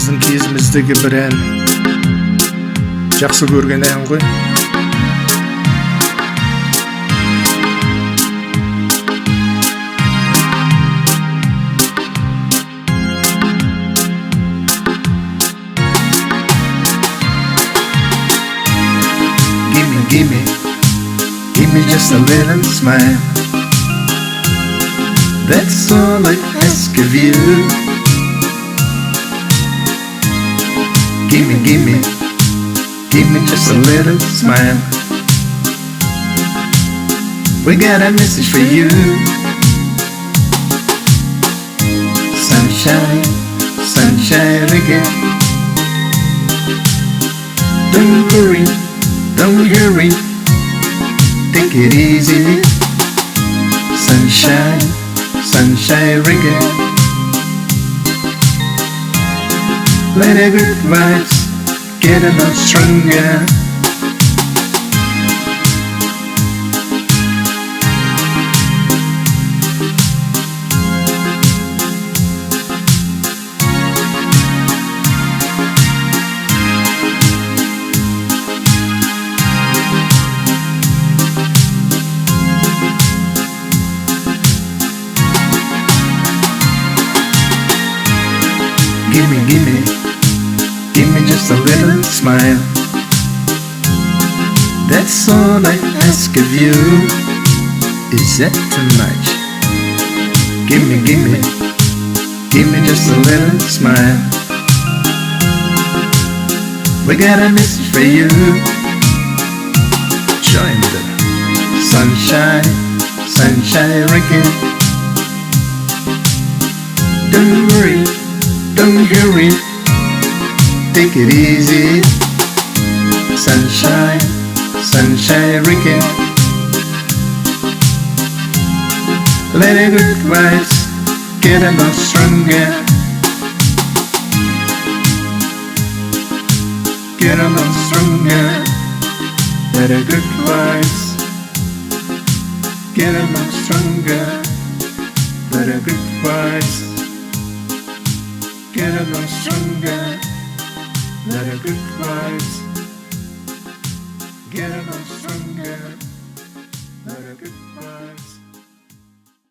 біздің кезіміздегі бір ән, жақсы көрген ән ғой. Give me just a little smile. That's all I ask of you. Give me just a little smile. We got a message for you. Sunshine, sunshine again. Don't hurry, take it easy. Sunshine, sunshine again. Let the good vibes get a lot stronger. Give me just a little smile. That's all I ask of you. Is that too much? Give me just a little smile. We got a message for you. Join the sunshine, sunshine again. Don't hurry, take it easy. Sunshine, sunshine again. Let the good vibes get a lot stronger. Get a lot stronger. Let the good vibes get a lot stronger. Let the good vibes get a lot stronger. Let the good vibes get a lot stronger.